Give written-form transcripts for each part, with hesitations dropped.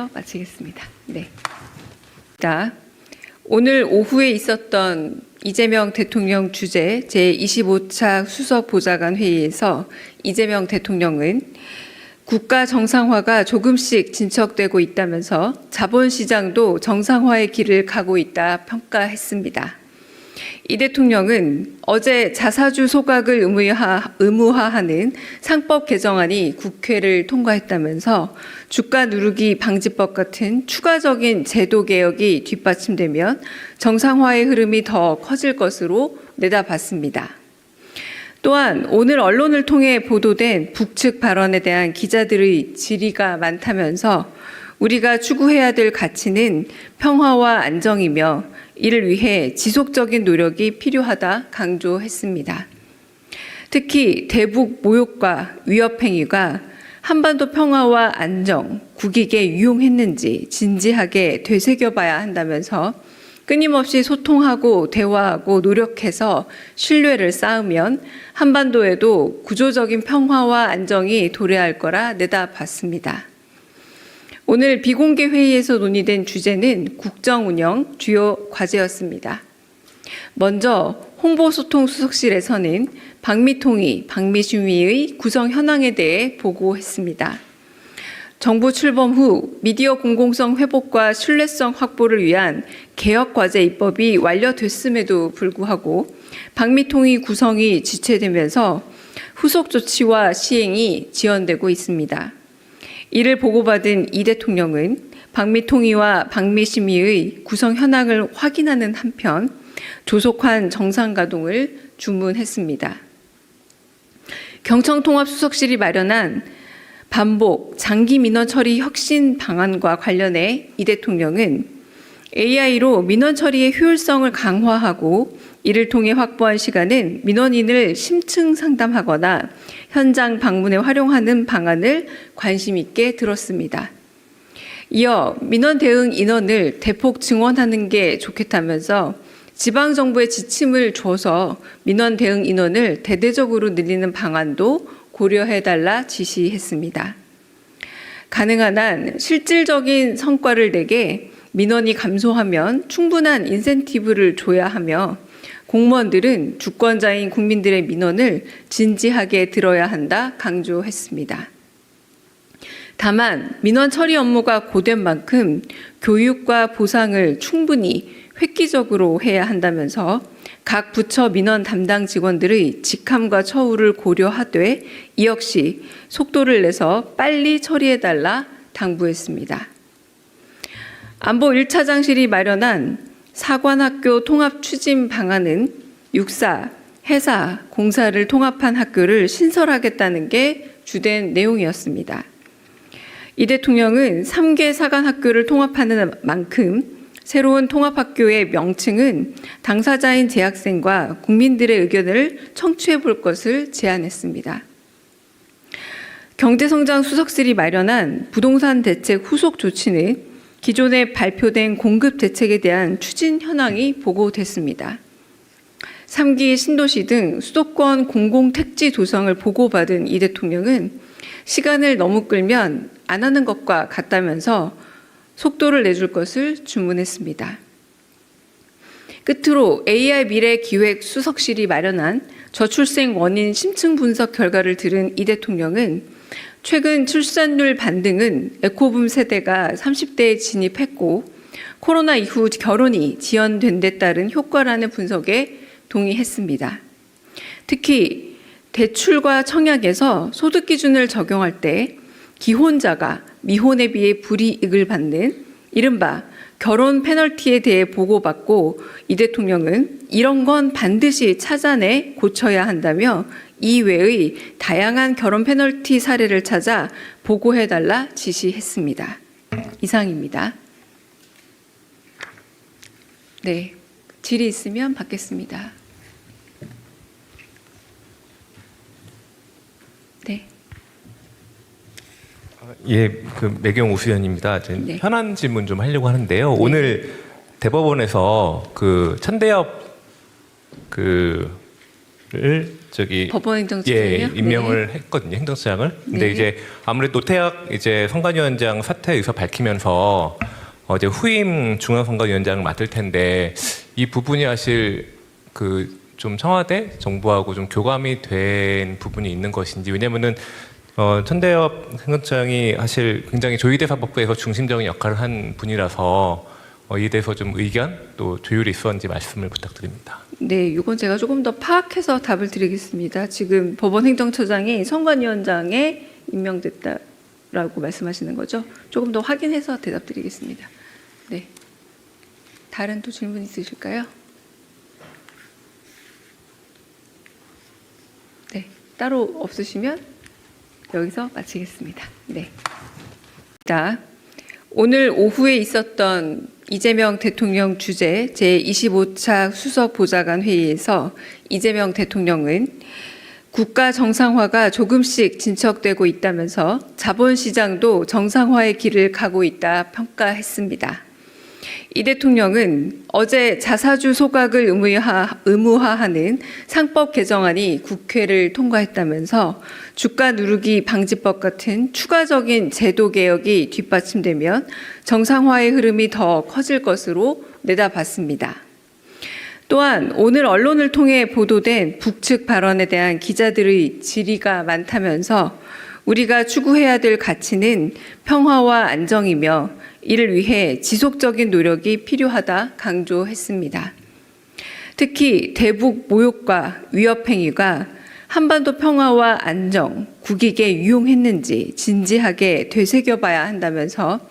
마치겠습니다. 네. 자, 오늘 오후에 있었던 이재명 대통령 주재 제25차 수석보좌관 회의에서 이재명 대통령은 국가 정상화가 조금씩 진척되고 있다면서 자본시장도 정상화의 길을 가고 있다 평가했습니다. 이 대통령은 어제 자사주 소각을 의무화하는 상법 개정안이 국회를 통과했다면서 주가 누르기 방지법 같은 추가적인 제도 개혁이 뒷받침되면 정상화의 흐름이 더 커질 것으로 내다봤습니다. 또한 오늘 언론을 통해 보도된 북측 발언에 대한 기자들의 질의가 많다면서 우리가 추구해야 될 가치는 평화와 안정이며 이를 위해 지속적인 노력이 필요하다 강조했습니다. 특히 대북 모욕과 위협 행위가 한반도 평화와 안정, 국익에 유용했는지 진지하게 되새겨봐야 한다면서 끊임없이 소통하고 대화하고 노력해서 신뢰를 쌓으면 한반도에도 구조적인 평화와 안정이 도래할 거라 내다봤습니다. 오늘 비공개 회의에서 논의된 주제는 국정운영 주요 과제였습니다. 먼저 홍보소통수석실에서는 방미통위, 방미심의의 구성 현황에 대해 보고했습니다. 정부 출범 후 미디어 공공성 회복과 신뢰성 확보를 위한 개혁과제 입법이 완료됐음에도 불구하고 방미통위 구성이 지체되면서 후속 조치와 시행이 지연되고 있습니다. 이를 보고받은 이 대통령은 방미통위와 방미심의의 구성 현황을 확인하는 한편 조속한 정상 가동을 주문했습니다. 경청통합수석실이 마련한 반복 장기 민원 처리 혁신 방안과 관련해 이 대통령은 AI로 민원 처리의 효율성을 강화하고 이를 통해 확보한 시간은 민원인을 심층 상담하거나 현장 방문에 활용하는 방안을 관심 있게 들었습니다. 이어 민원 대응 인원을 대폭 증원하는 게 좋겠다면서 지방정부에 지침을 줘서 민원 대응 인원을 대대적으로 늘리는 방안도 고려해달라 지시했습니다. 가능한 한 실질적인 성과를 내게 민원이 감소하면 충분한 인센티브를 줘야 하며 공무원들은 주권자인 국민들의 민원을 진지하게 들어야 한다 강조했습니다. 다만 민원 처리 업무가 고된 만큼 교육과 보상을 충분히 획기적으로 해야 한다면서 각 부처 민원 담당 직원들의 직함과 처우를 고려하되 이 역시 속도를 내서 빨리 처리해달라 당부했습니다. 안보 1차장실이 마련한 사관학교 통합 추진 방안은 육사, 해사, 공사를 통합한 학교를 신설하겠다는 게 주된 내용이었습니다. 이 대통령은 3개 사관학교를 통합하는 만큼 새로운 통합학교의 명칭은 당사자인 재학생과 국민들의 의견을 청취해 볼 것을 제안했습니다. 경제성장 수석실이 마련한 부동산 대책 후속 조치는 기존에 발표된 공급 대책에 대한 추진 현황이 보고됐습니다. 3기 신도시 등 수도권 공공택지 조성을 보고받은 이 대통령은 시간을 너무 끌면 안 하는 것과 같다면서 속도를 내줄 것을 주문했습니다. 끝으로 AI 미래기획 수석실이 마련한 저출생 원인 심층 분석 결과를 들은 이 대통령은 최근 출산율 반등은 에코붐 세대가 30대에 진입했고 코로나 이후 결혼이 지연된 데 따른 효과라는 분석에 동의했습니다. 특히 대출과 청약에서 소득 기준을 적용할 때 기혼자가 미혼에 비해 불이익을 받는 이른바 결혼 페널티에 대해 보고받고 이 대통령은 이런 건 반드시 찾아내 고쳐야 한다며 이외의 다양한 결혼 페널티 사례를 찾아 보고해달라 지시했습니다. 이상입니다. 네, 질의 있으면 받겠습니다. 네. 예, 매경 우수연입니다. 네. 현안 질문 좀 하려고 하는데요. 네. 오늘 대법원에서 천대엽 법원행정처장이요? 임명을 했거든요, 행정처장을. 근데 네. 이제 아무래도 노태학 이제 선관위원장 사퇴 의사 밝히면서 이제 후임 중앙선관위원장을 맡을 텐데 이 부분이 사실 그 좀 청와대 정부하고 좀 교감이 된 부분이 있는 것인지, 왜냐면은 천대엽 행정처장이 사실 굉장히 조희대 사법부에서 중심적인 역할을 한 분이라서 이에 대해서 좀 의견 또 조율이 있었는지 말씀을 부탁드립니다. 네, 이건 제가 조금 더 파악해서 답을 드리겠습니다. 지금 법원행정처장이 선관위원장에 임명됐다라고 말씀하시는 거죠? 조금 더 확인해서 대답드리겠습니다. 네, 다른 또 질문 있으실까요? 네, 따로 없으시면 여기서 마치겠습니다. 네. 자, 오늘 오후에 있었던 이재명 대통령 주재 제25차 수석보좌관 회의에서 이재명 대통령은 국가 정상화가 조금씩 진척되고 있다면서 자본시장도 정상화의 길을 가고 있다 평가했습니다. 이 대통령은 어제 자사주 소각을 의무화하는 상법 개정안이 국회를 통과했다면서 주가 누르기 방지법 같은 추가적인 제도 개혁이 뒷받침되면 정상화의 흐름이 더 커질 것으로 내다봤습니다. 또한 오늘 언론을 통해 보도된 북측 발언에 대한 기자들의 질의가 많다면서 우리가 추구해야 될 가치는 평화와 안정이며 이를 위해 지속적인 노력이 필요하다 강조했습니다. 특히 대북 모욕과 위협 행위가 한반도 평화와 안정, 국익에 유용했는지 진지하게 되새겨봐야 한다면서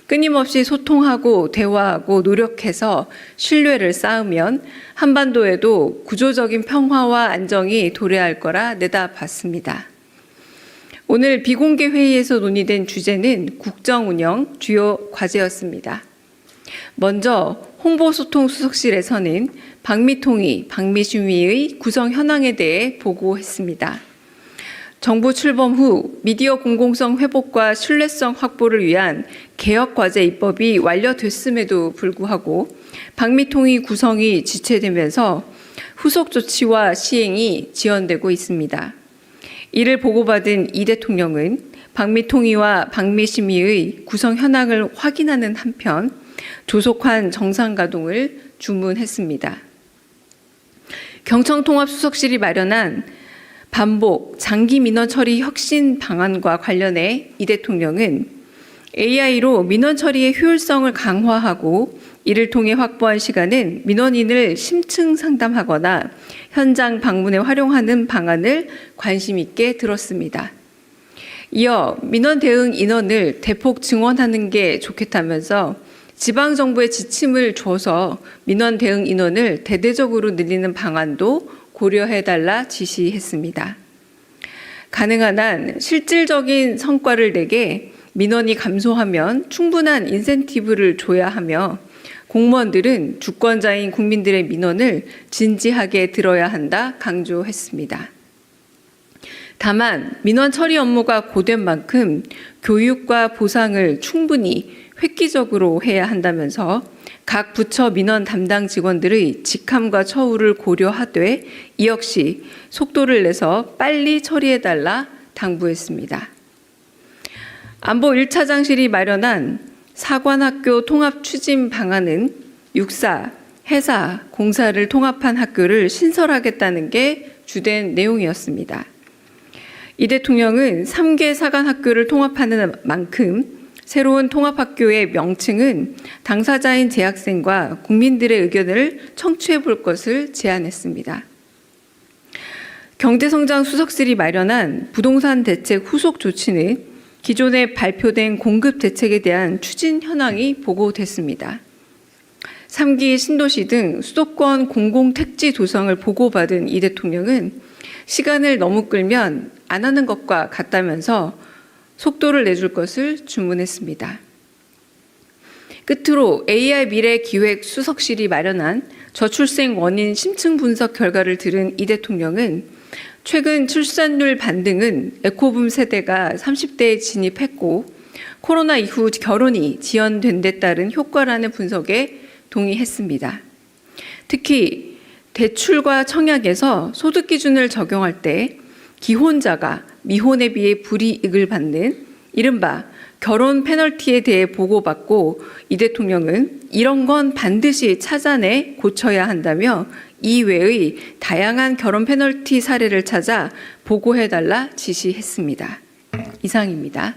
끊임없이 소통하고 대화하고 노력해서 신뢰를 쌓으면 한반도에도 구조적인 평화와 안정이 도래할 거라 내다봤습니다. 오늘 비공개 회의에서 논의된 주제는 국정운영 주요 과제였습니다. 먼저 홍보소통수석실에서는 방미통위, 방미심의의 구성 현황에 대해 보고했습니다. 정부 출범 후 미디어 공공성 회복과 신뢰성 확보를 위한 개혁과제 입법이 완료됐음에도 불구하고 방미통위 구성이 지체되면서 후속 조치와 시행이 지연되고 있습니다. 이를 보고받은 이 대통령은 방미통위와 방미심의의 구성 현황을 확인하는 한편 조속한 정상 가동을 주문했습니다. 경청통합수석실이 마련한 반복 장기 민원 처리 혁신 방안과 관련해 이 대통령은 AI로 민원 처리의 효율성을 강화하고 이를 통해 확보한 시간은 민원인을 심층 상담하거나 현장 방문에 활용하는 방안을 관심 있게 들었습니다. 이어 민원 대응 인원을 대폭 증원하는 게 좋겠다면서 지방정부에 지침을 줘서 민원 대응 인원을 대대적으로 늘리는 방안도 고려해달라 지시했습니다. 가능한 한 실질적인 성과를 내게 민원이 감소하면 충분한 인센티브를 줘야 하며 공무원들은 주권자인 국민들의 민원을 진지하게 들어야 한다 강조했습니다. 다만 민원 처리 업무가 고된 만큼 교육과 보상을 충분히 획기적으로 해야 한다면서 각 부처 민원 담당 직원들의 직함과 처우를 고려하되 이 역시 속도를 내서 빨리 처리해달라 당부했습니다. 안보 1차장실이 마련한 사관학교 통합 추진 방안은 육사, 해사, 공사를 통합한 학교를 신설하겠다는 게 주된 내용이었습니다. 이 대통령은 3개 사관학교를 통합하는 만큼 새로운 통합학교의 명칭은 당사자인 재학생과 국민들의 의견을 청취해 볼 것을 제안했습니다. 경제성장수석실이 마련한 부동산 대책 후속 조치는 기존에 발표된 공급 대책에 대한 추진 현황이 보고됐습니다. 3기 신도시 등 수도권 공공택지 조성을 보고받은 이 대통령은 시간을 너무 끌면 안 하는 것과 같다면서 속도를 내줄 것을 주문했습니다. 끝으로 AI 미래기획 수석실이 마련한 저출생 원인 심층 분석 결과를 들은 이 대통령은 최근 출산율 반등은 에코붐 세대가 30대에 진입했고 코로나 이후 결혼이 지연된 데 따른 효과라는 분석에 동의했습니다. 특히 대출과 청약에서 소득 기준을 적용할 때 기혼자가 미혼에 비해 불이익을 받는 이른바 결혼 페널티에 대해 보고받고 이 대통령은 이런 건 반드시 찾아내 고쳐야 한다며 이외의 다양한 결혼 페널티 사례를 찾아 보고해달라 지시했습니다. 이상입니다.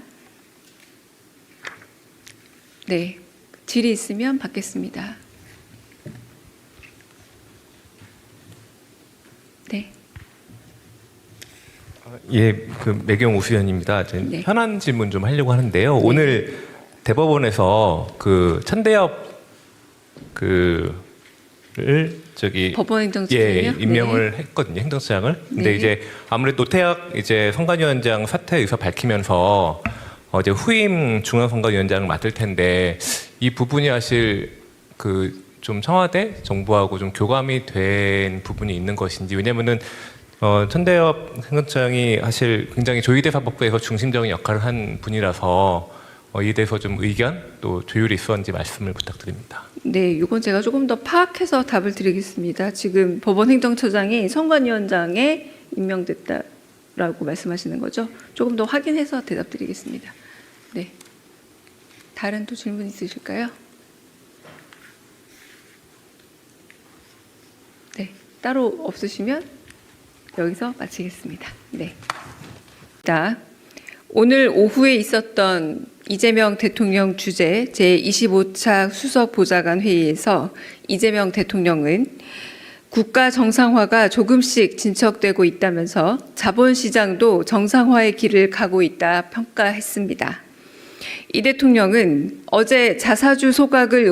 네, 질의 있으면 받겠습니다. 네. 예, 그 매경 우수연입니다. 네. 현안 질문 좀 하려고 하는데요. 오늘 대법원에서 그 천대엽 법원행정처장이요? 임명을 했거든요, 행정처장을. 근데 네. 이제 아무래도 노태학 선관위원장 사퇴 의사 밝히면서 이제 후임 중앙선관위원장을 맡을 텐데 이 부분이 사실 좀 청와대 정부하고 좀 교감이 된 부분이 있는 것인지. 왜냐면은 천대엽 행정처장이 사실 굉장히 조희대 사법부에서 중심적인 역할을 한 분이라서 이에 대해서 좀 의견 또 조율이 있었는지 말씀을 부탁드립니다. 네, 이건 제가 조금 더 파악해서 답을 드리겠습니다. 지금 법원행정처장이 선관위원장에 임명됐다라고 말씀하시는 거죠? 조금 더 확인해서 대답드리겠습니다. 네, 다른 또 질문 있으실까요? 네, 따로 없으시면 여기서 마치겠습니다. 네. 자, 오늘 오후에 있었던 이재명 대통령 주재 제25차 수석보좌관 회의에서 이재명 대통령은 국가 정상화가 조금씩 진척되고 있다면서 자본시장도 정상화의 길을 가고 있다 평가했습니다. 이 대통령은 어제 자사주 소각을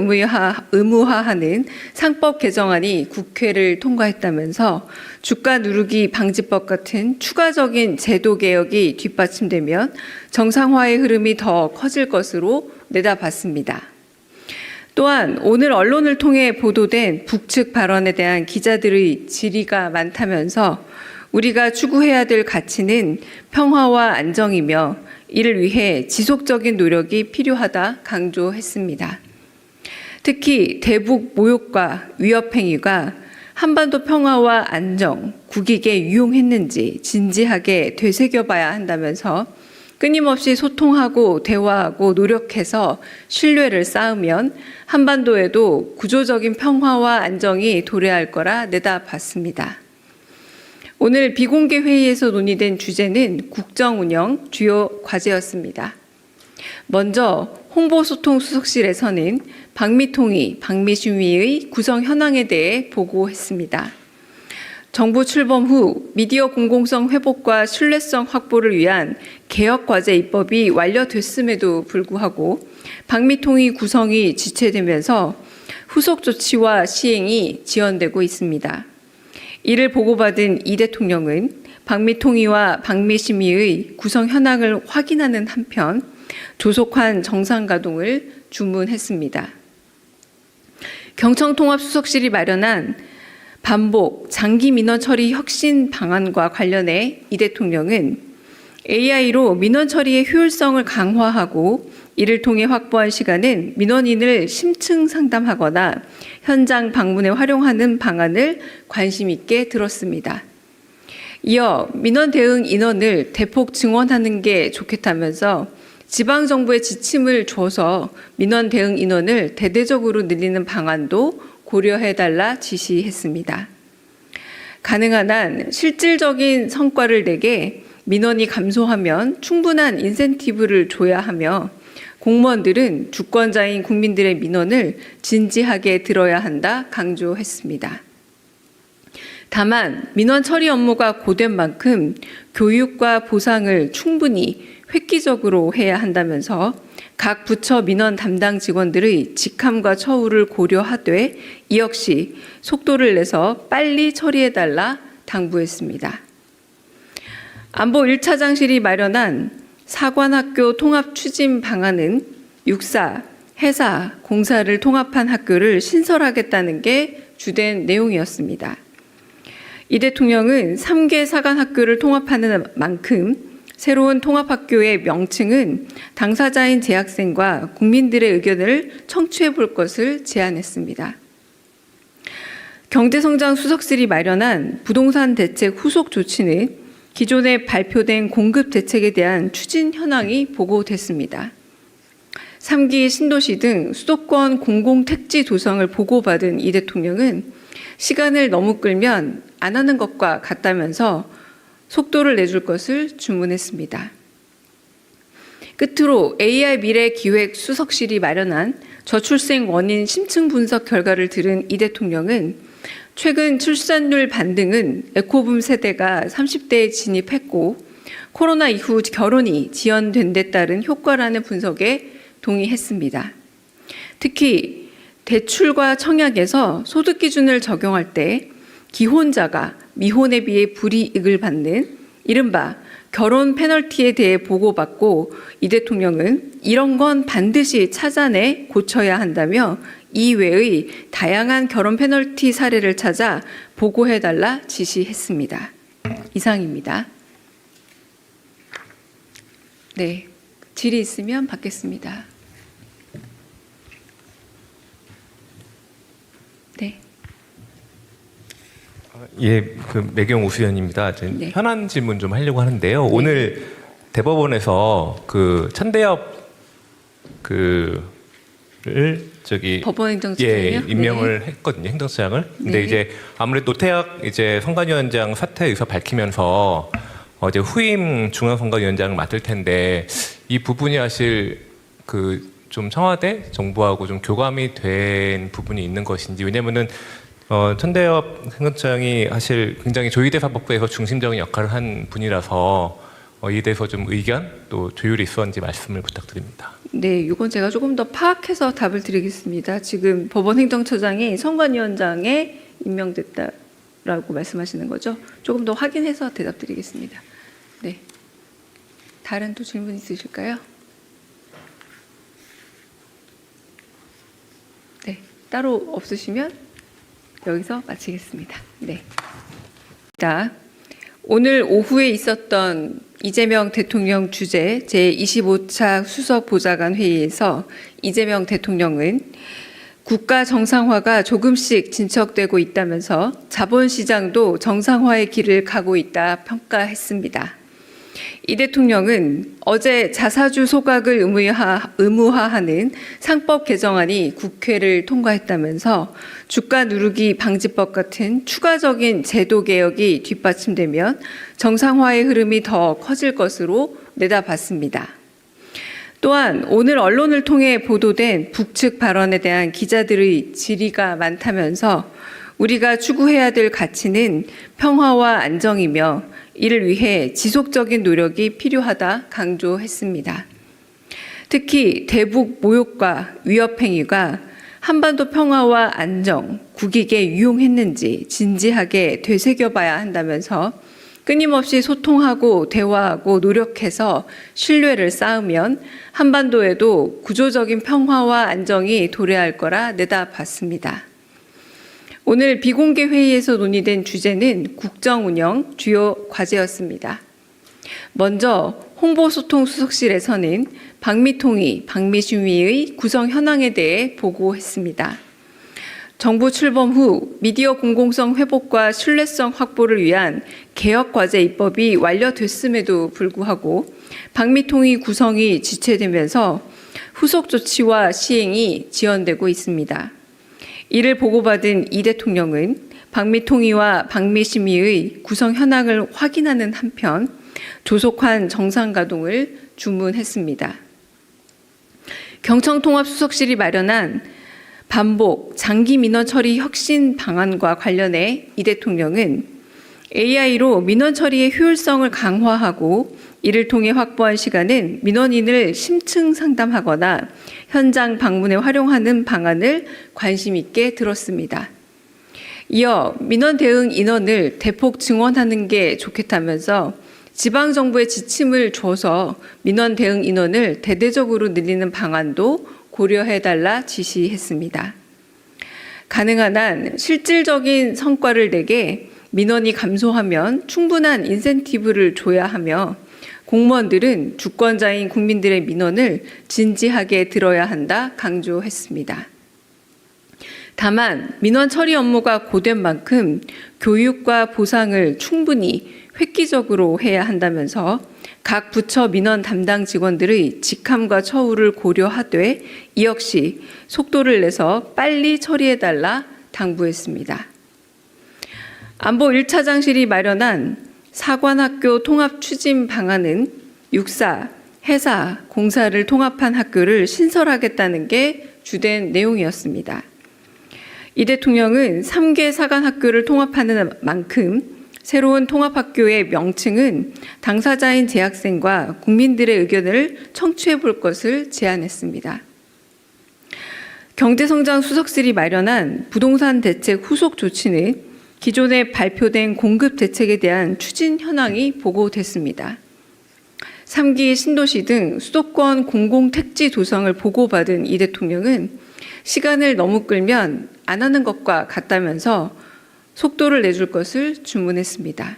의무화하는 상법 개정안이 국회를 통과했다면서 주가 누르기 방지법 같은 추가적인 제도 개혁이 뒷받침되면 정상화의 흐름이 더 커질 것으로 내다봤습니다. 또한 오늘 언론을 통해 보도된 북측 발언에 대한 기자들의 질의가 많다면서 우리가 추구해야 될 가치는 평화와 안정이며 이를 위해 지속적인 노력이 필요하다 강조했습니다. 특히 대북 모욕과 위협 행위가 한반도 평화와 안정, 국익에 유용했는지 진지하게 되새겨봐야 한다면서 끊임없이 소통하고 대화하고 노력해서 신뢰를 쌓으면 한반도에도 구조적인 평화와 안정이 도래할 거라 내다봤습니다. 오늘 비공개 회의에서 논의된 주제는 국정운영 주요 과제였습니다. 먼저 홍보소통수석실에서는 방미통위, 방미심의의 구성 현황에 대해 보고했습니다. 정부 출범 후 미디어 공공성 회복과 신뢰성 확보를 위한 개혁과제 입법이 완료됐음에도 불구하고 방미통위 구성이 지체되면서 후속 조치와 시행이 지연되고 있습니다. 이를 보고받은 이 대통령은 방미통위와 방미심의의 구성 현황을 확인하는 한편 조속한 정상 가동을 주문했습니다. 경청통합수석실이 마련한 반복 장기 민원 처리 혁신 방안과 관련해 이 대통령은 AI로 민원 처리의 효율성을 강화하고 이를 통해 확보한 시간은 민원인을 심층 상담하거나 현장 방문에 활용하는 방안을 관심 있게 들었습니다. 이어 민원 대응 인원을 대폭 증원하는 게 좋겠다면서 지방정부의 지침을 줘서 민원 대응 인원을 대대적으로 늘리는 방안도 고려해달라 지시했습니다. 가능한 한 실질적인 성과를 내게 민원이 감소하면 충분한 인센티브를 줘야 하며 공무원들은 주권자인 국민들의 민원을 진지하게 들어야 한다 강조했습니다. 다만 민원 처리 업무가 고된 만큼 교육과 보상을 충분히 획기적으로 해야 한다면서 각 부처 민원 담당 직원들의 직함과 처우를 고려하되 이 역시 속도를 내서 빨리 처리해달라 당부했습니다. 안보 1차장실이 마련한 사관학교 통합 추진 방안은 육사, 해사, 공사를 통합한 학교를 신설하겠다는 게 주된 내용이었습니다. 이 대통령은 3개 사관학교를 통합하는 만큼 새로운 통합학교의 명칭은 당사자인 재학생과 국민들의 의견을 청취해 볼 것을 제안했습니다. 경제성장 수석실이 마련한 부동산 대책 후속 조치는 기존에 발표된 공급 대책에 대한 추진 현황이 보고됐습니다. 3기 신도시 등 수도권 공공택지 조성을 보고받은 이 대통령은 시간을 너무 끌면 안 하는 것과 같다면서 속도를 내줄 것을 주문했습니다. 끝으로 AI 미래기획 수석실이 마련한 저출생 원인 심층 분석 결과를 들은 이 대통령은 최근 출산율 반등은 에코붐 세대가 30대에 진입했고 코로나 이후 결혼이 지연된 데 따른 효과라는 분석에 동의했습니다. 특히 대출과 청약에서 소득 기준을 적용할 때 기혼자가 미혼에 비해 불이익을 받는 이른바 결혼 페널티에 대해 보고받고 이 대통령은 이런 건 반드시 찾아내 고쳐야 한다며 이외의 다양한 결혼 페널티 사례를 찾아 보고해달라 지시했습니다. 이상입니다. 네, 질의 있으면 받겠습니다. 네. 예, 매경 우수연입니다. 네. 현안 질문 좀 하려고 하는데요. 오늘 대법원에서 천대엽 법원행정처장이요? 임명을 했거든요, 행정처장을. 근데 네. 이제 아무래도 노태학 선관위원장 사퇴 의사 밝히면서 이제 후임 중앙선관위원장을 맡을 텐데 이 부분이 사실 좀 청와대 정부하고 좀 교감이 된 부분이 있는 것인지. 왜냐면은 천대엽 행정처장이 사실 굉장히 조희대 사법부에서 중심적인 역할을 한 분이라서 이에 대해서 좀 의견 또 조율이 있었는지 말씀을 부탁드립니다. 네, 이건 제가 조금 더 파악해서 답을 드리겠습니다. 지금 법원행정처장이 선관위원장에 임명됐다라고 말씀하시는 거죠? 조금 더 확인해서 대답드리겠습니다. 네, 다른 또 질문 있으실까요? 네, 따로 없으시면 여기서 마치겠습니다. 네. 자, 오늘 오후에 있었던 이재명 대통령 주재 제25차 수석보좌관 회의에서 이재명 대통령은 국가 정상화가 조금씩 진척되고 있다면서 자본시장도 정상화의 길을 가고 있다 평가했습니다. 이 대통령은 어제 자사주 소각을 의무화하는 상법 개정안이 국회를 통과했다면서 주가 누르기 방지법 같은 추가적인 제도 개혁이 뒷받침되면 정상화의 흐름이 더 커질 것으로 내다봤습니다. 또한 오늘 언론을 통해 보도된 북측 발언에 대한 기자들의 질의가 많다면서 우리가 추구해야 될 가치는 평화와 안정이며 이를 위해 지속적인 노력이 필요하다 강조했습니다. 특히 대북 모욕과 위협 행위가 한반도 평화와 안정, 국익에 유용했는지 진지하게 되새겨봐야 한다면서 끊임없이 소통하고 대화하고 노력해서 신뢰를 쌓으면 한반도에도 구조적인 평화와 안정이 도래할 거라 내다봤습니다. 오늘 비공개 회의에서 논의된 주제는 국정운영 주요 과제였습니다. 먼저 홍보소통수석실에서는 박미통위, 박미심위의 구성 현황에 대해 보고했습니다. 정부 출범 후 미디어 공공성 회복과 신뢰성 확보를 위한 개혁과제 입법이 완료됐음에도 불구하고 박미통위 구성이 지체되면서 후속 조치와 시행이 지연되고 있습니다. 이를 보고받은 이 대통령은 박미통위와 박미심위의 구성 현황을 확인하는 한편 조속한 정상 가동을 주문했습니다. 경청통합수석실이 마련한 반복 장기 민원 처리 혁신 방안과 관련해 이 대통령은 AI로 민원 처리의 효율성을 강화하고 이를 통해 확보한 시간은 민원인을 심층 상담하거나 현장 방문에 활용하는 방안을 관심 있게 들었습니다. 이어 민원 대응 인원을 대폭 증원하는 게 좋겠다면서 지방정부에 지침을 줘서 민원 대응 인원을 대대적으로 늘리는 방안도 고려해달라 지시했습니다. 가능한 한 실질적인 성과를 내게 민원이 감소하면 충분한 인센티브를 줘야 하며 공무원들은 주권자인 국민들의 민원을 진지하게 들어야 한다 강조했습니다. 다만 민원 처리 업무가 고된 만큼 교육과 보상을 충분히 획기적으로 해야 한다면서 각 부처 민원 담당 직원들의 직함과 처우를 고려하되 이 역시 속도를 내서 빨리 처리해달라 당부했습니다. 안보 1차장실이 마련한 사관학교 통합 추진 방안은 육사, 해사, 공사를 통합한 학교를 신설하겠다는 게 주된 내용이었습니다. 이 대통령은 3개 사관학교를 통합하는 만큼 새로운 통합학교의 명칭은 당사자인 재학생과 국민들의 의견을 청취해 볼 것을 제안했습니다. 경제성장 수석실이 마련한 부동산 대책 후속 조치는 기존에 발표된 공급 대책에 대한 추진 현황이 보고됐습니다. 3기 신도시 등 수도권 공공택지 도성을 보고받은 이 대통령은 시간을 너무 끌면 안 하는 것과 같다면서 속도를 내줄 것을 주문했습니다.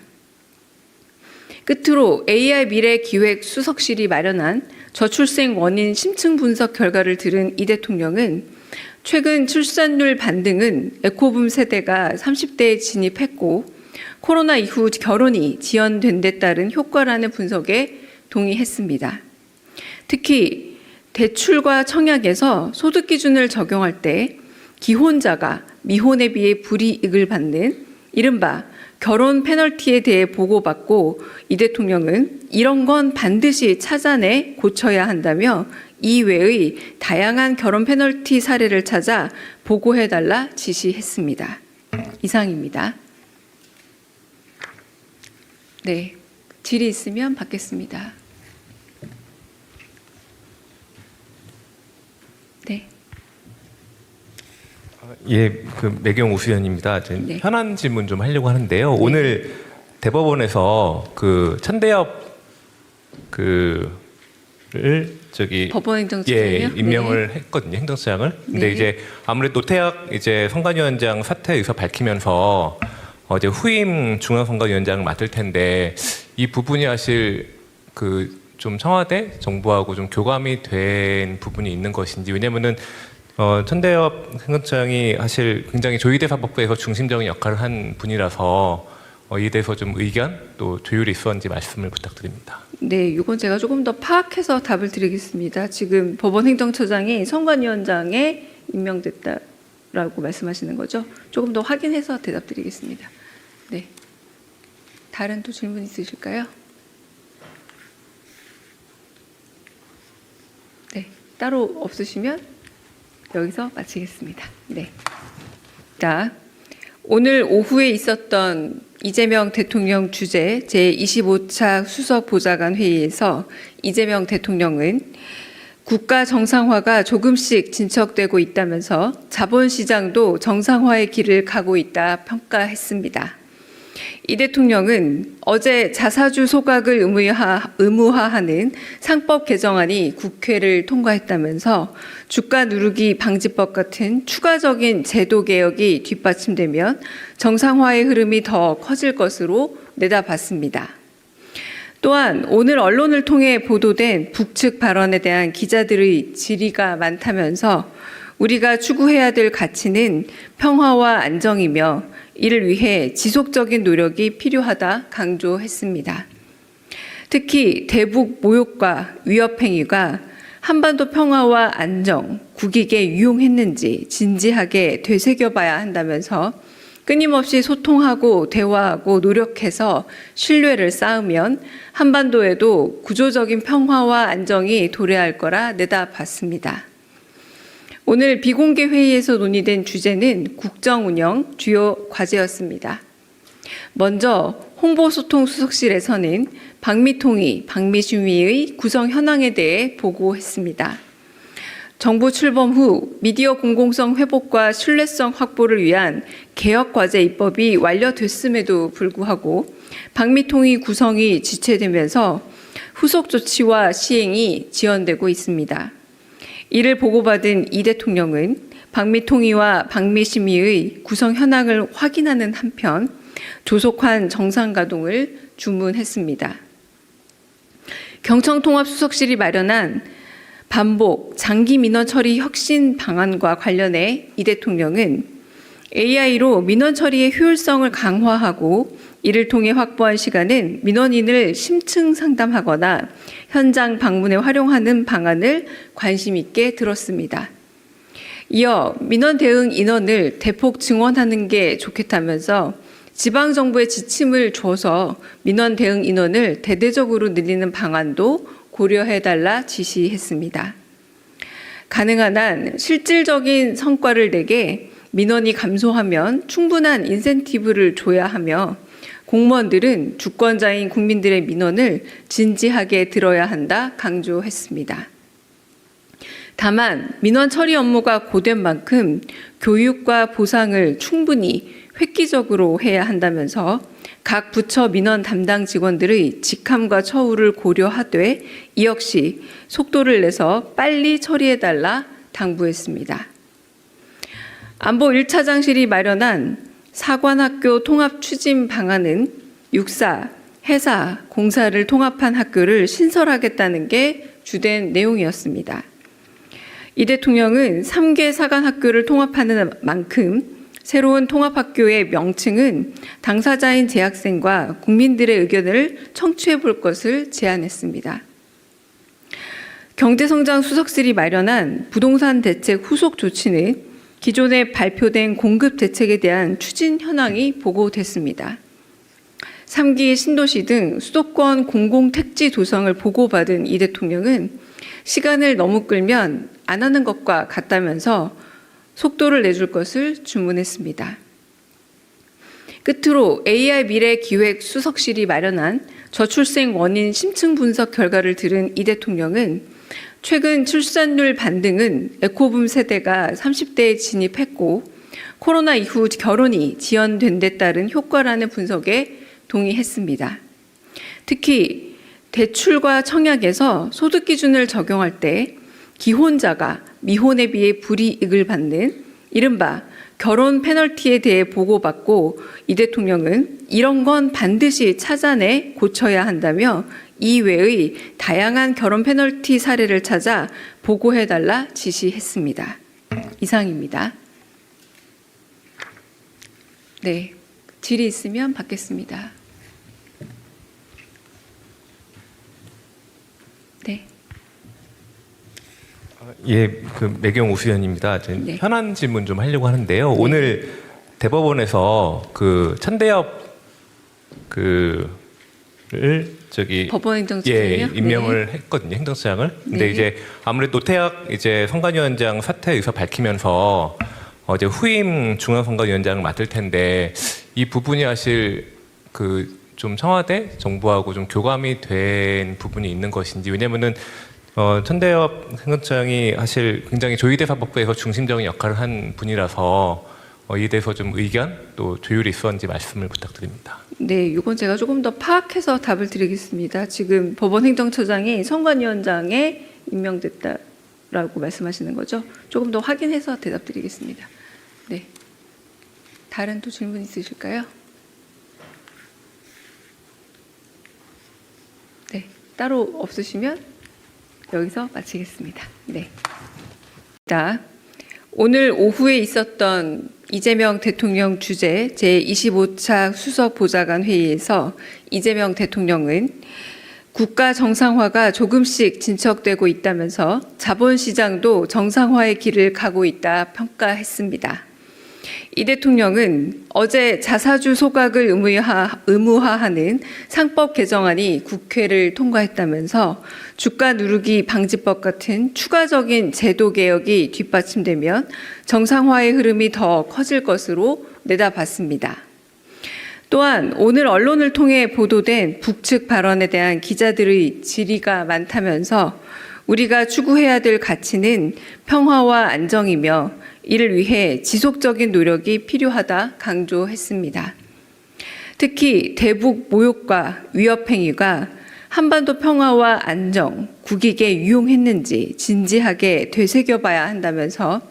끝으로 AI 미래기획 수석실이 마련한 저출생 원인 심층 분석 결과를 들은 이 대통령은 최근 출산율 반등은 에코붐 세대가 30대에 진입했고 코로나 이후 결혼이 지연된 데 따른 효과라는 분석에 동의했습니다. 특히 대출과 청약에서 소득 기준을 적용할 때 기혼자가 미혼에 비해 불이익을 받는 이른바 결혼 페널티에 대해 보고받고 이 대통령은 이런 건 반드시 찾아내 고쳐야 한다며 이외의 다양한 결혼 페널티 사례를 찾아 보고해달라 지시했습니다. 이상입니다. 네, 질의 있으면 받겠습니다. 네. 예, 그 매경 우수연입니다. 네. 현안 질문 좀 하려고 하는데요. 네. 오늘 대법원에서 그 천대엽 그를 법원행정처장이요? 임명을 네. 했거든요, 행정처장을. 근데 네. 이제 아무래도 노태학 이제 선관위원장 사퇴 의사 밝히면서 이제 후임 중앙선관위원장을 맡을 텐데 이 부분이 사실 그 좀 청와대 정부하고 좀 교감이 된 부분이 있는 것인지, 왜냐면은 천대엽 행정처장이 사실 굉장히 조희대 사법부에서 중심적인 역할을 한 분이라서 이에 대해서 좀 의견 또 조율이 있었는지 말씀을 부탁드립니다. 네, 이건 제가 조금 더 파악해서 답을 드리겠습니다. 지금 법원행정처장이 선관위원장에 임명됐다라고 말씀하시는 거죠? 조금 더 확인해서 대답드리겠습니다. 네, 다른 또 질문 있으실까요? 네, 따로 없으시면 여기서 마치겠습니다. 네. 자, 오늘 오후에 있었던 이재명 대통령 주재 제25차 수석보좌관 회의에서 이재명 대통령은 국가 정상화가 조금씩 진척되고 있다면서 자본시장도 정상화의 길을 가고 있다 평가했습니다. 이 대통령은 어제 자사주 소각을 의무화하는 상법 개정안이 국회를 통과했다면서 주가 누르기 방지법 같은 추가적인 제도 개혁이 뒷받침되면 정상화의 흐름이 더 커질 것으로 내다봤습니다. 또한 오늘 언론을 통해 보도된 북측 발언에 대한 기자들의 질의가 많다면서 우리가 추구해야 될 가치는 평화와 안정이며 이를 위해 지속적인 노력이 필요하다 강조했습니다. 특히 대북 모욕과 위협 행위가 한반도 평화와 안정, 국익에 유용했는지 진지하게 되새겨봐야 한다면서 끊임없이 소통하고 대화하고 노력해서 신뢰를 쌓으면 한반도에도 구조적인 평화와 안정이 도래할 거라 내다봤습니다. 오늘 비공개 회의에서 논의된 주제는 국정운영 주요 과제였습니다. 먼저 홍보소통수석실에서는 박미통위, 박미심위의 구성 현황에 대해 보고했습니다. 정부 출범 후 미디어 공공성 회복과 신뢰성 확보를 위한 개혁과제 입법이 완료됐음에도 불구하고 박미통위 구성이 지체되면서 후속 조치와 시행이 지연되고 있습니다. 이를 보고받은 이 대통령은 박미통위와 박미심위의 구성 현황을 확인하는 한편 조속한 정상 가동을 주문했습니다. 경청통합수석실이 마련한 반복 장기 민원 처리 혁신 방안과 관련해 이 대통령은 AI로 민원 처리의 효율성을 강화하고 이를 통해 확보한 시간은 민원인을 심층 상담하거나 현장 방문에 활용하는 방안을 관심 있게 들었습니다. 이어 민원 대응 인원을 대폭 증원하는 게 좋겠다면서 지방정부에 지침을 줘서 민원 대응 인원을 대대적으로 늘리는 방안도 고려해달라 지시했습니다. 가능한 한 실질적인 성과를 내게 민원이 감소하면 충분한 인센티브를 줘야 하며 공무원들은 주권자인 국민들의 민원을 진지하게 들어야 한다 강조했습니다. 다만 민원 처리 업무가 고된 만큼 교육과 보상을 충분히 획기적으로 해야 한다면서 각 부처 민원 담당 직원들의 직함과 처우를 고려하되 이 역시 속도를 내서 빨리 처리해달라 당부했습니다. 안보 1차장실이 마련한 사관학교 통합 추진 방안은 육사, 해사, 공사를 통합한 학교를 신설하겠다는 게 주된 내용이었습니다. 이 대통령은 3개 사관학교를 통합하는 만큼 새로운 통합학교의 명칭은 당사자인 재학생과 국민들의 의견을 청취해 볼 것을 제안했습니다. 경제성장 수석실이 마련한 부동산 대책 후속 조치는 기존에 발표된 공급 대책에 대한 추진 현황이 보고됐습니다. 3기 신도시 등 수도권 공공택지 조성을 보고받은 이 대통령은 시간을 너무 끌면 안 하는 것과 같다면서 속도를 내줄 것을 주문했습니다. 끝으로 AI 미래기획 수석실이 마련한 저출생 원인 심층 분석 결과를 들은 이 대통령은 최근 출산율 반등은 에코붐 세대가 30대에 진입했고 코로나 이후 결혼이 지연된 데 따른 효과라는 분석에 동의했습니다. 특히 대출과 청약에서 소득 기준을 적용할 때 기혼자가 미혼에 비해 불이익을 받는 이른바 결혼 페널티에 대해 보고받고 이 대통령은 이런 건 반드시 찾아내 고쳐야 한다며 이외의 다양한 결혼 페널티 사례를 찾아 보고해달라 지시했습니다. 이상입니다. 네, 질의 있으면 받겠습니다. 네. 예, 그 매경 우수연입니다. 네. 현안 질문 좀 하려고 하는데요. 네. 오늘 대법원에서 그 천대엽 법원 행정처장이요? 임명을 네. 했거든요, 행정처장을. 근데 네. 이제 아무래도 노태학 이제 선관위원장 사퇴 의사 밝히면서 이제 후임 중앙선관위원장을 맡을 텐데 이 부분이 사실 좀 청와대 정부하고 좀 교감이 된 부분이 있는 것인지, 왜냐면은 천대엽 행정처장이 사실 굉장히 조희대 사법부에서 중심적인 역할을 한 분이라서 이에 대해서 좀 의견 또 조율이 있었는지 말씀을 부탁드립니다. 네, 이건 제가 조금 더 파악해서 답을 드리겠습니다. 지금 법원 행정처장이 선관위원장에 임명됐다라고 말씀하시는 거죠? 조금 더 확인해서 대답드리겠습니다. 네, 다른 또 질문 있으실까요? 네, 따로 없으시면 여기서 마치겠습니다. 네. 오늘 오후에 있었던 이재명 대통령 주재 제25차 수석보좌관 회의에서 이재명 대통령은 국가 정상화가 조금씩 진척되고 있다면서 자본시장도 정상화의 길을 가고 있다 평가했습니다. 이 대통령은 어제 자사주 소각을 의무화하는 상법 개정안이 국회를 통과했다면서 주가 누르기 방지법 같은 추가적인 제도 개혁이 뒷받침되면 정상화의 흐름이 더 커질 것으로 내다봤습니다. 또한 오늘 언론을 통해 보도된 북측 발언에 대한 기자들의 질의가 많다면서 우리가 추구해야 될 가치는 평화와 안정이며 이를 위해 지속적인 노력이 필요하다 강조했습니다. 특히 대북 모욕과 위협 행위가 한반도 평화와 안정, 국익에 유용했는지 진지하게 되새겨봐야 한다면서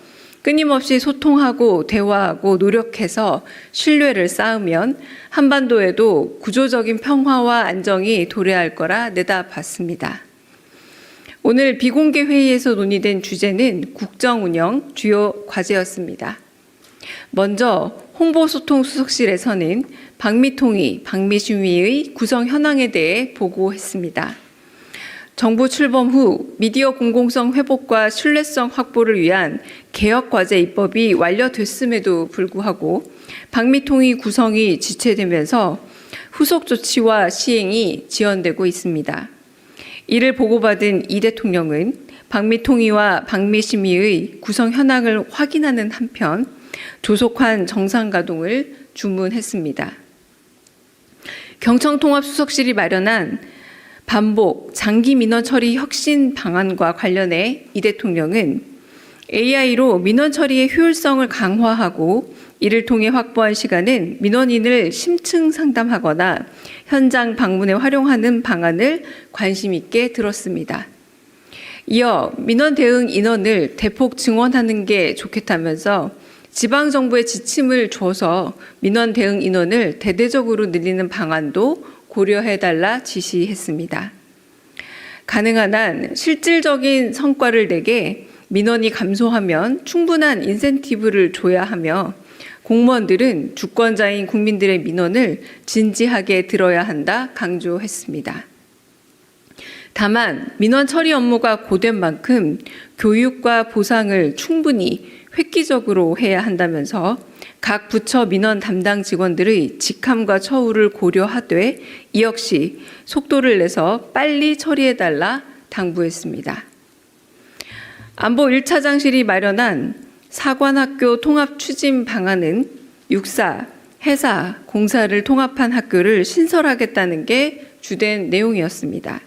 끊임없이 소통하고 대화하고 노력해서 신뢰를 쌓으면 한반도에도 구조적인 평화와 안정이 도래할 거라 내다봤습니다. 오늘 비공개 회의에서 논의된 주제는 국정운영 주요 과제였습니다. 먼저 홍보소통수석실에서는 박미통위, 박미심위의 구성 현황에 대해 보고했습니다. 정부 출범 후 미디어 공공성 회복과 신뢰성 확보를 위한 개혁과제 입법이 완료됐음에도 불구하고 박미통위 구성이 지체되면서 후속 조치와 시행이 지연되고 있습니다. 이를 보고받은 이 대통령은 박미통위와 박미심위의 구성 현황을 확인하는 한편 조속한 정상 가동을 주문했습니다. 경청통합수석실이 마련한 반복 장기 민원 처리 혁신 방안과 관련해 이 대통령은 AI로 민원 처리의 효율성을 강화하고 이를 통해 확보한 시간은 민원인을 심층 상담하거나 현장 방문에 활용하는 방안을 관심 있게 들었습니다. 이어 민원 대응 인원을 대폭 증원하는 게 좋겠다면서 지방정부에 지침을 줘서 민원 대응 인원을 대대적으로 늘리는 방안도 고려해달라 지시했습니다. 가능한 한 실질적인 성과를 내게 민원이 감소하면 충분한 인센티브를 줘야 하며 공무원들은 주권자인 국민들의 민원을 진지하게 들어야 한다 강조했습니다. 다만 민원 처리 업무가 고된 만큼 교육과 보상을 충분히 획기적으로 해야 한다면서 각 부처 민원 담당 직원들의 직함과 처우를 고려하되 이 역시 속도를 내서 빨리 처리해달라 당부했습니다. 안보 1차장실이 마련한 사관학교 통합 추진 방안은 육사, 해사, 공사를 통합한 학교를 신설하겠다는 게 주된 내용이었습니다.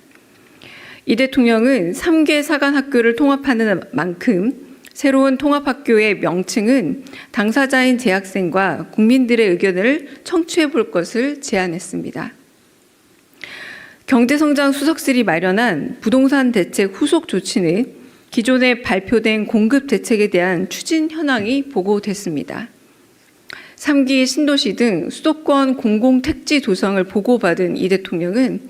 이 대통령은 3개 사관학교를 통합하는 만큼 새로운 통합학교의 명칭은 당사자인 재학생과 국민들의 의견을 청취해 볼 것을 제안했습니다. 경제성장 수석실이 마련한 부동산 대책 후속 조치는 기존에 발표된 공급 대책에 대한 추진 현황이 보고됐습니다. 3기 신도시 등 수도권 공공택지 조성을 보고받은 이 대통령은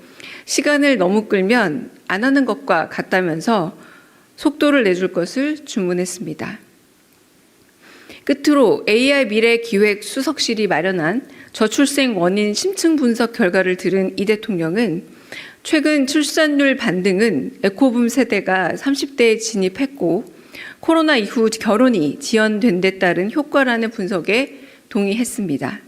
시간을 너무 끌면 안 하는 것과 같다면서 속도를 내줄 것을 주문했습니다. 끝으로 AI 미래기획 수석실이 마련한 저출생 원인 심층 분석 결과를 들은 이 대통령은 최근 출산율 반등은 에코붐 세대가 30대에 진입했고 코로나 이후 결혼이 지연된 데 따른 효과라는 분석에 동의했습니다.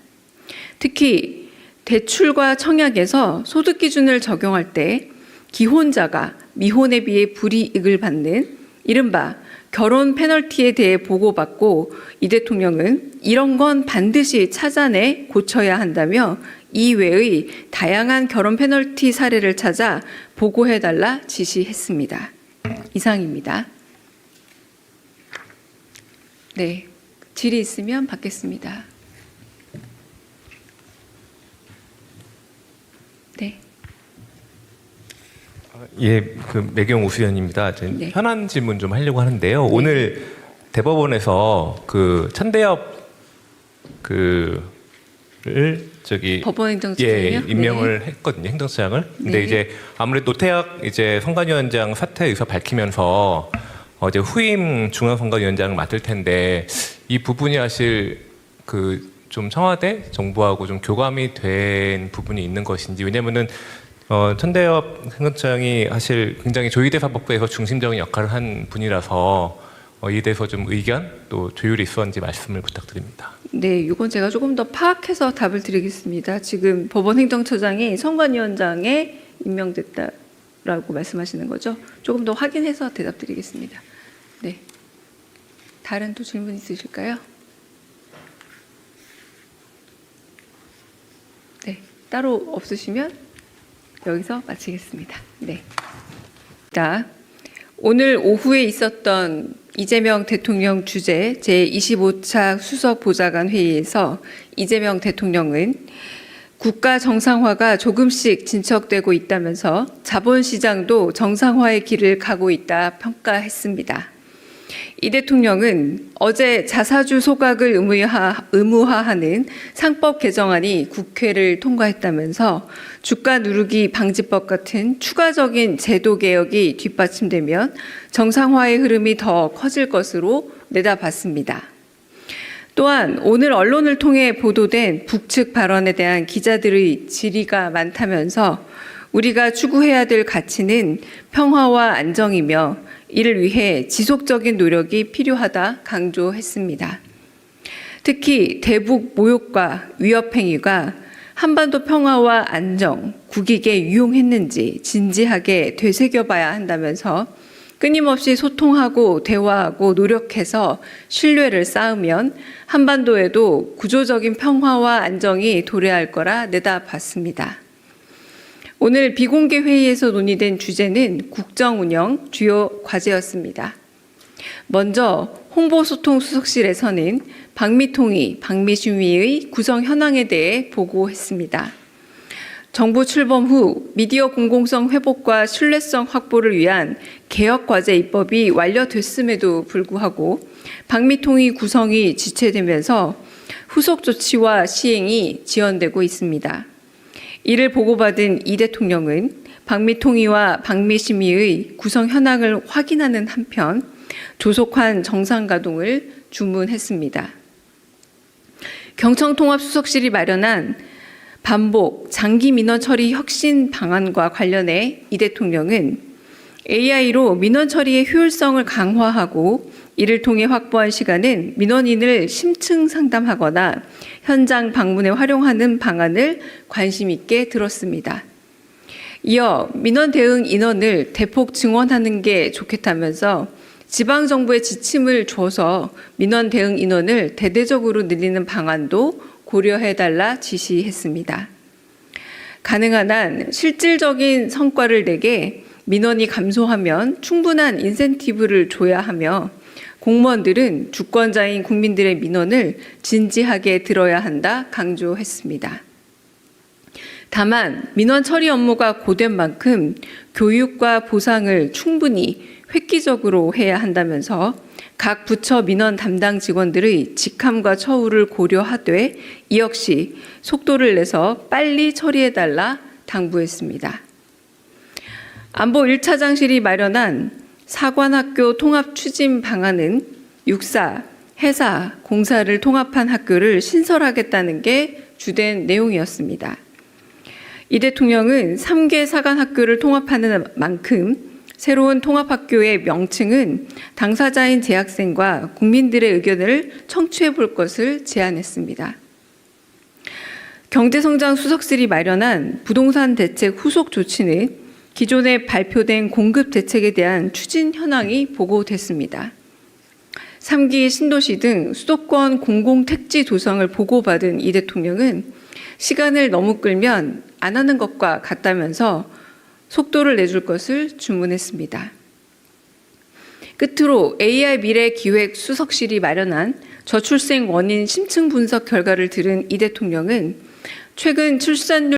특히 대출과 청약에서 소득 기준을 적용할 때 기혼자가 미혼에 비해 불이익을 받는 이른바 결혼 페널티에 대해 보고받고 이 대통령은 이런 건 반드시 찾아내 고쳐야 한다며 이외의 다양한 결혼 페널티 사례를 찾아 보고해달라 지시했습니다. 이상입니다. 네, 질의 있으면 받겠습니다. 네. 예, 그 매경 우수연입니다. 네. 현안 질문 좀 하려고 하는데요. 네. 오늘 대법원에서 그 천대엽 법원행정처장이요? 임명을 했거든요, 행정처장을. 근데 네. 이제 아무래도 노태학 이제 선관위원장 사퇴 의사 밝히면서 이제 후임 중앙선관위원장을 맡을 텐데 이 부분이 사실 그 좀 청와대 정부하고 좀 교감이 된 부분이 있는 것인지, 왜냐면은 천대엽 행정처장이 사실 굉장히 조희대사법부에서 중심적인 역할을 한 분이라서 이에 대해서 좀 의견 또 조율이 있었는지 말씀을 부탁드립니다. 네, 이건 제가 조금 더 파악해서 답을 드리겠습니다. 지금 법원행정처장이 선관위원장에 임명됐다라고 말씀하시는 거죠? 조금 더 확인해서 대답드리겠습니다. 네, 다른 또 질문 있으실까요? 네, 따로 없으시면 여기서 마치겠습니다. 네. 자, 오늘 오후에 있었던 이재명 대통령 주재 제25차 수석보좌관 회의에서 이재명 대통령은 국가 정상화가 조금씩 진척되고 있다면서 자본시장도 정상화의 길을 가고 있다 평가했습니다. 이 대통령은 어제 자사주 소각을 의무화하는 상법 개정안이 국회를 통과했다면서 주가 누르기 방지법 같은 추가적인 제도 개혁이 뒷받침되면 정상화의 흐름이 더 커질 것으로 내다봤습니다. 또한 오늘 언론을 통해 보도된 북측 발언에 대한 기자들의 질의가 많다면서 우리가 추구해야 될 가치는 평화와 안정이며 이를 위해 지속적인 노력이 필요하다 강조했습니다. 특히 대북 모욕과 위협 행위가 한반도 평화와 안정, 국익에 유용했는지 진지하게 되새겨봐야 한다면서 끊임없이 소통하고 대화하고 노력해서 신뢰를 쌓으면 한반도에도 구조적인 평화와 안정이 도래할 거라 내다봤습니다. 오늘 비공개 회의에서 논의된 주제는 국정운영 주요 과제였습니다. 먼저 홍보소통수석실에서는 방미통위, 방미심의의 구성 현황에 대해 보고했습니다. 정부 출범 후 미디어 공공성 회복과 신뢰성 확보를 위한 개혁과제 입법이 완료됐음에도 불구하고 방미통위 구성이 지체되면서 후속 조치와 시행이 지연되고 있습니다. 이를 보고받은 이 대통령은 방미통위와 방미심의의 구성 현황을 확인하는 한편 조속한 정상 가동을 주문했습니다. 경청통합수석실이 마련한 반복 장기 민원 처리 혁신 방안과 관련해 이 대통령은 AI로 민원 처리의 효율성을 강화하고 이를 통해 확보한 시간은 민원인을 심층 상담하거나 현장 방문에 활용하는 방안을 관심 있게 들었습니다. 이어 민원 대응 인원을 대폭 증원하는 게 좋겠다면서 지방정부에 지침을 줘서 민원 대응 인원을 대대적으로 늘리는 방안도 고려해달라 지시했습니다. 가능한 한 실질적인 성과를 내게 민원이 감소하면 충분한 인센티브를 줘야 하며 공무원들은 주권자인 국민들의 민원을 진지하게 들어야 한다 강조했습니다. 다만 민원 처리 업무가 고된 만큼 교육과 보상을 충분히 획기적으로 해야 한다면서 각 부처 민원 담당 직원들의 직함과 처우를 고려하되 이 역시 속도를 내서 빨리 처리해달라 당부했습니다. 안보 1차장실이 마련한 사관학교 통합 추진 방안은 육사, 해사, 공사를 통합한 학교를 신설하겠다는 게 주된 내용이었습니다. 이 대통령은 3개 사관학교를 통합하는 만큼 새로운 통합학교의 명칭은 당사자인 재학생과 국민들의 의견을 청취해 볼 것을 제안했습니다. 경제성장 수석실이 마련한 부동산 대책 후속 조치는 기존에 발표된 공급 대책에 대한 추진 현황이 보고됐습니다. 3기 신도시 등 수도권 공공택지 조성을 보고받은 이 대통령은 시간을 너무 끌면 안 하는 것과 같다면서 속도를 내줄 것을 주문했습니다. 끝으로 AI 미래기획 수석실이 마련한 저출생 원인 심층 분석 결과를 들은 이 대통령은 최근 출산율